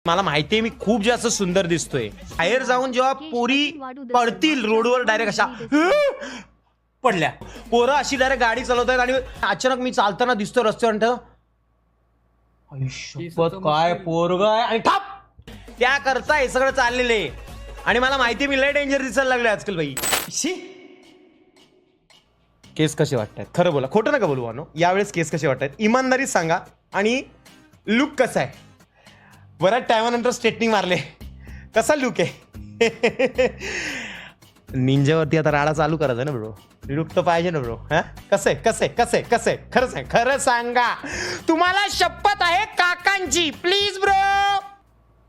मला माहितीये मी खूप जास्त सुंदर दिसतोय. बाहेर जाऊन जेव्हा पोरी पडतील रोडवर डायरेक्ट अशा पडल्या, पोरं अशी डायरेक्ट गाडी चालवतात आणि अचानक मी चालताना दिसतो रस्त्यावर, काय पोरग आहे आणि ठाप त्या करता हे सगळं चाललेलं आहे. आणि मला माहिती मी लय डेंजर दिसायला लागले आजकाल बाई. केस कसे वाटतात खरं बोला, खोटं नका बोलू वानो. यावेळेस केस कसे वाटतात इमानदारीत सांगा. आणि लुक कसा आहे? बऱ्याच टायमानंतर स्ट्रेटनिंग मारले, कसा लुक आहे? निंजावरती आता राडा चालू करायचा ना ब्रो, लुक तर पाहिजे ना ब्रो. हा कसं आहे कसं आहे कसं आहे कसं आहे खरं सांग, खरं सांगा. तुम्हाला शपथ आहे काकांची, प्लीज ब्रो.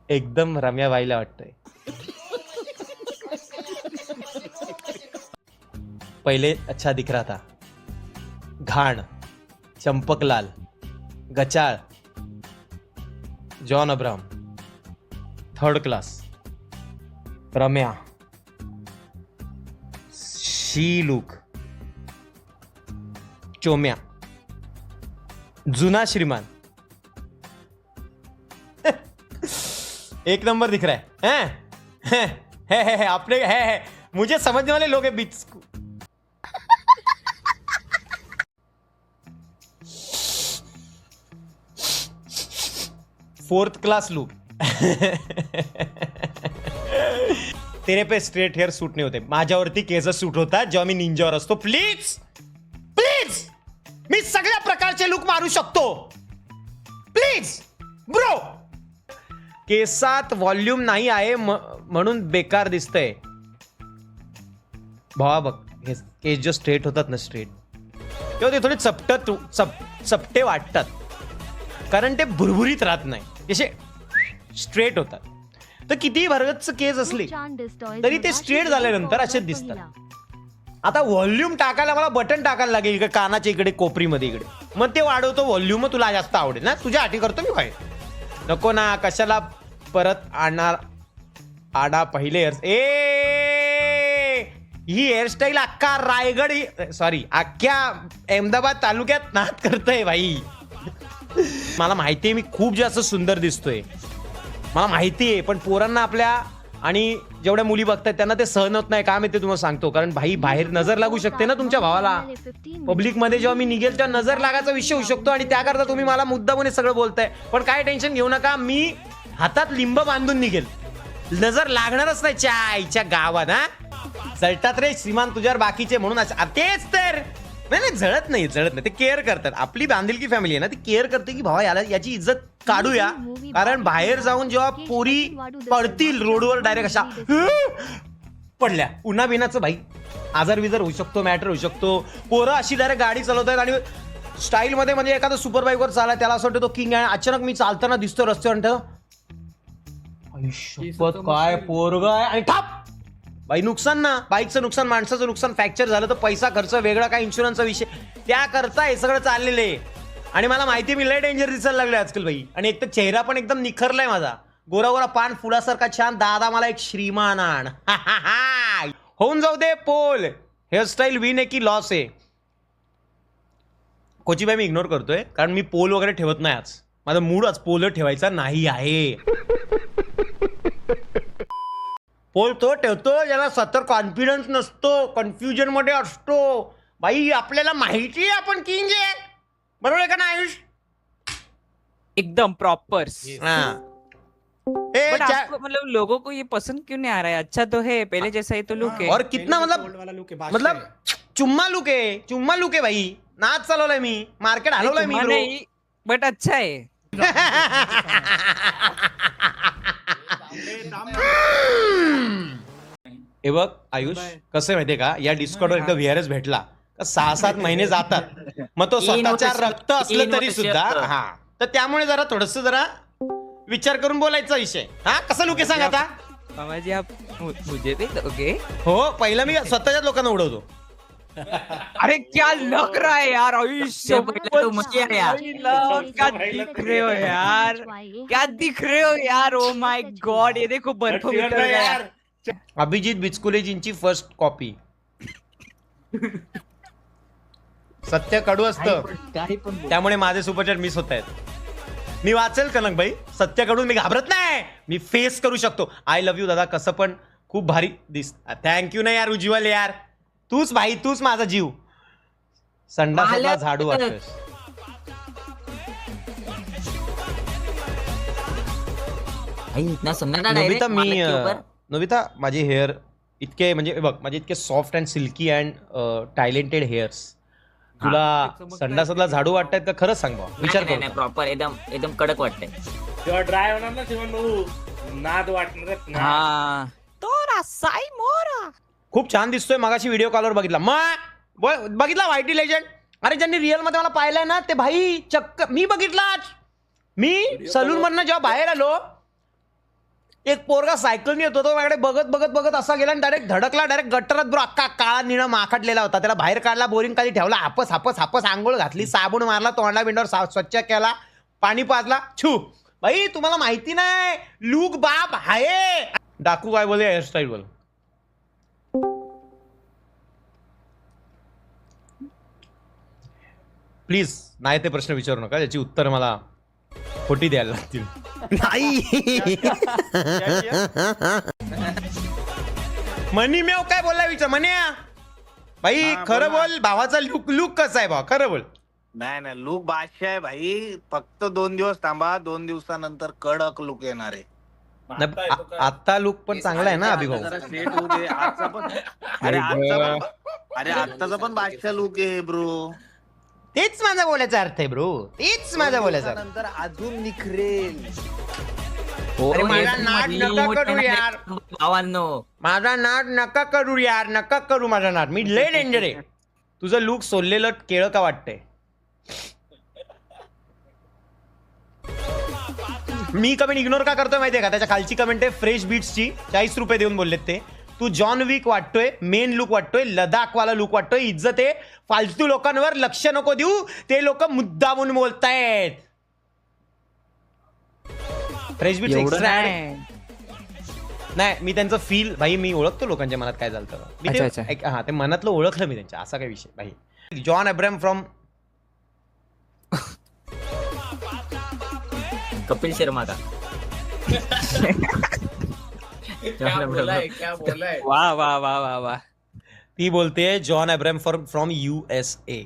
एकदम रम्याबाईला वाटतंय. पहले अच्छा दिख रहा था, घाण, चंपकलाल, गचाळ, John Abraham, third class, Ramya, she look, चोम्या, जुना श्रीमान. एक नंबर दिख रहा है अपने है मुझे समझने वाले लोग हैं बीच. Fourth class look. तेरे पे स्ट्रेट हेअर सूट नाही होते, माझ्यावरती केस सूट होतात जेव्हा मी निंजावर असतो. प्लीज प्लीज, मी सगळ्या प्रकारचे लुक मारू शकतो. Please bro. केसात व्हॉल्यूम नाही आहे म्हणून बेकार दिसतंय. भावा बघ, हे केस जो स्ट्रेट होतात ना, स्ट्रेट तेव्हा ते थोडे चपटे वाटतात, कारण ते भुरभुरीत राहत नाही, असे स्ट्रेट होतात. तर कितीही भरगतच केस असले तरी ते स्ट्रेट झाल्यानंतर असे दिसतात. आता व्हॉल्यूम टाकायला मला बटन टाकायला लागेल इकडे कानाच्या इकडे कोपरीमध्ये इकडे, मग ते वाढवतो व्हॉल्यूम. मग तुला जास्त आवडेल ना, तुझ्या आठी करतो मी बाहेर. नको ना, कशाला परत आणणार आडा पहिले ही हेअरस्टाईल अख्खा रायगड, सॉरी अख्ख्या अहमदाबाद तालुक्यात नाद करतय भाई. मला माहितीये मी खूप जास्त सुंदर दिसतोय, मला माहितीये, पण पोरांना आपल्या आणि जेवढ्या मुली बघतात त्यांना ते सहन होत नाही. काय माहिती तुम्हाला सांगतो, कारण भाई बाहेर नजर लागू शकते ना तुमच्या भावाला. पब्लिक मध्ये जेव्हा मी निघेल तेव्हा नजर लागायचा विषय होऊ शकतो, आणि त्याकरता तुम्ही मला मुद्दामून सगळं बोलताय. पण काय टेन्शन घेऊ नका, मी हातात लिंब बांधून निघेल, नजर लागणारच नाही. आईच्या गावात हा जळतात रे श्रीमान तुझ्यावर बाकीचे, म्हणून तेच तर नाही जळत नाही ते केअर करतात. आपली बांधिलकी फॅमिली आहे ना, ती केअर करते की भावा याची इज्जत काढूया. कारण बाहेर जाऊन जेव्हा पोरी पडतील रोडवर डायरेक्ट अशा पडल्या, उन्हा बिनाचं भाई आजार विजार होऊ शकतो, मॅटर होऊ शकतो. पोरं अशी डायरेक्ट गाडी चालवतात आणि स्टाईल मध्ये, म्हणजे एखादा सुपर बाईक वर चालला त्याला असं वाटतं तो किंग आहे. अचानक मी चालताना दिसतो रस्त्यावर, काय पोरग आहे आणि ठाप बाई. नुकसान ना, बाईकचं नुकसान, माणसाचं नुकसान, फ्रॅक्चर झालं तर पैसा खर्च वेगळा, काय इन्शुरन्सचा विषय, त्याकरता हे सगळं चाललेलं आहे. आणि मला माहिती मी लय डेंजर दिसायला लागले आजकाल बाई. आणि एक तर चेहरा पण एकदम निखरलाय माझा, गोरा गोरा पान फुलासारखा छान. दादा मला एक श्रीमान आण. होऊन जाऊ दे पोल. हेअरस्टाईल विन आहे की लॉस आहे? कोचीबाई मी इग्नोर करतोय, कारण मी पोल वगैरे ठेवत नाही. आज माझा मूड आज पोल ठेवायचा नाही आहे. पोल तो ठेवतो ज्याला सतर कॉन्फिडन्स नसतो, कन्फ्युजन मध्ये असतो. भाई आपल्याला माहिती आहे आपण किंग आहे, बरोबर आहे का ना आयुष? एकदम प्रॉपर. आपको मतलब लोगों को ये पसंद क्यों नहीं आ रहा है? अच्छा तो है, पहले जैसा ही तो लुक है. और कितना मतलब चुम्मा लुक है भाई. नाच चालवलाय मी, मार्केट हलवलाय मी नहीं, बट अच्छा है. हे बघ आयुष, कसं माहितीये का, या डिस्कॉर्डवर एकदा व्हीआरएस भेटला 6-7 महिने जातात. मग तो स्वतःच्या रक्त असलं तरी सुद्धा, हा, तर त्यामुळे जरा थोडस जरा विचार करून बोलायचा विषय. हा कसा लुक आहे सांग आता मामाजी, आप मुझे भी दोगे? हो, पहिला मी स्वतःच्याच लोकांना उडवतो. अरे क्या लग रहा है यार आयुष, तो मुझे यार क्या दिख रहे हो यार, क्या दिख रहे हो यार. ओ माय गॉड, ये देखो बर्फ उतर गया यार. अभिजित बिचकुलेजींची फर्स्ट कॉपी. सत्य कडू असतं, त्यामुळे माझे सुपरचॅट मिस होत आहेत. मी वाचेल कनक भाई, सत्याकडून मी घाबरत नाही, मी फेस करू शकतो. आय लव्ह यू दादा, कसं पण खूप भारी दिस. थँक्यू ना यार उज्ज्वल यार, तूच भाई, तूच माझा जीव. संडासातला झाडू वाटतोस. नोबिता मी नोबिता माझे हेअर इतके म्हणजे बघ माझे इतके soft and silky and talented hairs, तुला संडासातला झाडू वाटतायत का? खरंच सांग बा, विचार कर. प्रॉपर एकदम एकदम कडक वाटतंय. जेव्हा ड्राय होणार ना तेव्हा नाद वाटणार. हा तोरा साई मोरा. खूप छान दिसतोय. मगाशी व्हिडिओ कॉलवर बघितला, मग बघितला व्हायटी लेजंड. अरे ज्यांनी रिअल मध्ये मला पाहिलंय ना ते भाई चक्क मी बघितला. मी सलून मधनं जेव्हा बाहेर आलो, एक पोरगा सायकलने येत होता, माझ्याकडे बघत बघत बघत असा गेला आणि डायरेक्ट धडकला, डायरेक्ट गट्टरात. ब्रो अख्खा काळा निळा माखटलेला होता. त्याला बाहेर काढला, बोरिंग खाली ठेवला, हापस हापस हापस आंघोळ घातली, साबण मारला, तोंडा बिंडावर स्वच्छ केला, पाणी पाजला. छू भाई, तुम्हाला माहिती नाही लुक बाप आहे. डाकू काय बोले हेअरस्टाईल बोल. प्लीज नाही ते प्रश्न विचारू नका, त्याची उत्तर मला खोटी द्यायला लागतील. मनी मेव काय बोलला विचार. मन्या भाई खरं बोल, भावाचा लुक कसा आहे भावा, खरं बोल. नाही लुक बादशाह आहे भाई. फक्त 2 दिवस थांबा, 2 दिवसानंतर कडक लुक येणार आहे. आता लुक पण चांगला आहे ना अभि भाऊ. जरा स्ट्रेट होऊ दे. आजचा पण अरे आत्ताचा पण बादशाह लुक आहे ब्रो. तेच माझा बोलायचा अर्थ आहे ब्रो, तेच माझा बोलायचा अर्थ. नंतर अजून निखरेल. अरे माझा नाट नका करू यार, भावांनो. माझा नाट नका करू यार, नका करू माझा नाट. मी लय डेंजर आहे. तुझं लुक सोललेलं केळं का वाटतंय? मी कमेंट इग्नोर का करतोय माहितीये का? त्याच्या खालची कमेंट आहे फ्रेश बीट्सची, 40 रुपये देऊन बोललेत ते. तू जॉन विक वाटतोय, मेन लुक वाटतोय, लदाखवाला लुक वाटतोय, इज्जत आहे. फालतू लोकांवर लक्ष नको देऊ, ते लोक मुद्दामून बोलतायत. फ्रेश बीट्स एक्स्ट्रा नाही, मी त्यांचं फील भाई मी ओळखतो लोकांच्या मनात काय झालं. हा ते मनातलं ओळखलं मी त्यांच्या, असा काय विषय भाई. John Abraham from Kapil Sharma का? वा वा वा वा वा. ती बोलते जॉन अब्राहम फ्रॉम USA.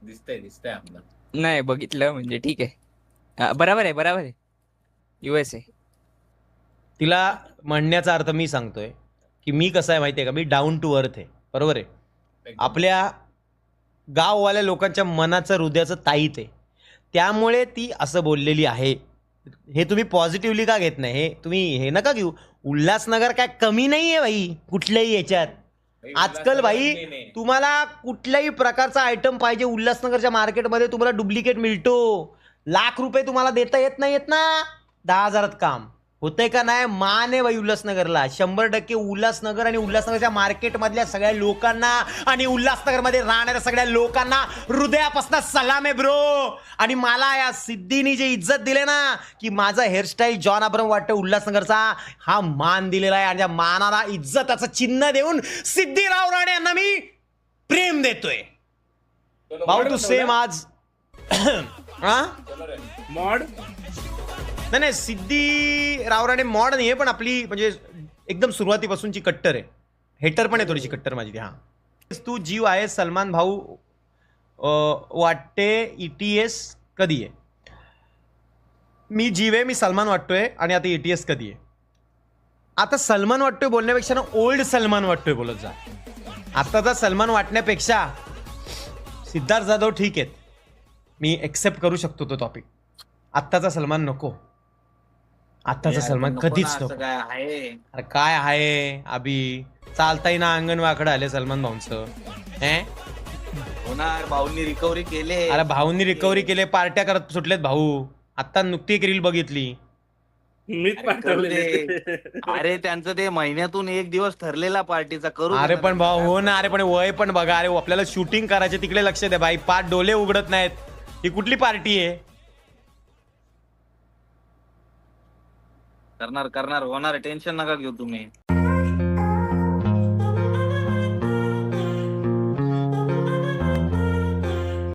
दिसतंय आपलं. नाही बघितलं म्हणजे ठीक आहे. बरोबर आहे USA. तिला म्हणण्याचा अर्थ मी सांगतोय की मी कसं आहे माहितीये का, मी डाऊन टू अर्थ आहे. बरोबर आहे. आपल्या गाववाल्या लोकांच्या मनाचं हृदयाचं ताईत आहे, त्यामुळे ती असं बोललेली आहे. हे तुम्ही पॉझिटिव्हली का घेत नाही? हे तुम्ही हे नका घेऊ. उल्हासनगर काय कमी नाही आहे भाई कुठल्याही याच्यात. आजकाल भाई तुम्हाला कुठल्याही प्रकारचा आयटम पाहिजे उल्हासनगरच्या मार्केटमध्ये तुम्हाला डुप्लिकेट मिळतो. लाख रुपये तुम्हाला देता येत नाहीत ना, 10,000 काम होतंय का नाही? मान आहे भाई उल्हासनगरला 100%. उल्हासनगर आणि उल्हासनगरच्या मार्केटमधल्या सगळ्या लोकांना आणि उल्हासनगरमध्ये राहणाऱ्या सगळ्या लोकांना हृदयापासून सलाम आहे ब्रो. आणि मला या सिद्धीनी जे इज्जत दिले ना की माझा हेअरस्टाईल जॉन अब्राहम वाटतं उल्हासनगरचा, हा मान दिलेला आहे. आणि त्या मानाला इज्जताचं चिन्ह देऊन सिद्धीराव राणे यांना मी प्रेम देतोय. भाऊ तू सेम आज मॉड नाही सिद्धी रावराणे मॉड नाही आहे, पण आपली म्हणजे एकदम सुरुवातीपासूनची कट्टर आहे. हेटर पण आहे थोडीशी कट्टर माझी ती. हा तू जीव आहे सलमान भाऊ वाटते ETS कधी आहे? मी जीव आहे, मी सलमान वाटतोय. आणि आता ETS कधी आहे? आता सलमान वाटतोय बोलण्यापेक्षा ना ओल्ड सलमान वाटतोय बोलत जा. आताचा सलमान वाटण्यापेक्षा सिद्धार्थ जाधव ठीक आहेत, मी एक्सेप्ट करू शकतो तो टॉपिक. आत्ताचा सलमान नको. आत्ताचा सलमान कधीच नको. अरे काय आहे अभि, चालताही ना अंगण वाकडं आले सलमान भाऊंचं. होणार, भाऊंनी रिकव्हरी केले. अरे भाऊंनी रिकव्हरी केले, पार्ट्या करत सुटलेत भाऊ. आता नुकती एक रील बघितली. मीच पाठवले. अरे त्यांचं ते महिन्यातून 1 दिवस ठरलेला पार्टीचा करू. अरे पण भाऊ हो ना, अरे पण वय पण बघा. अरे आपल्याला शूटिंग करायचे तिकडे लक्ष द्या भाई. पाठ डोले उघडत नाहीत. ही कुठली पार्टी आहे? करणार होणार, टेन्शन नका घेऊ तुम्ही.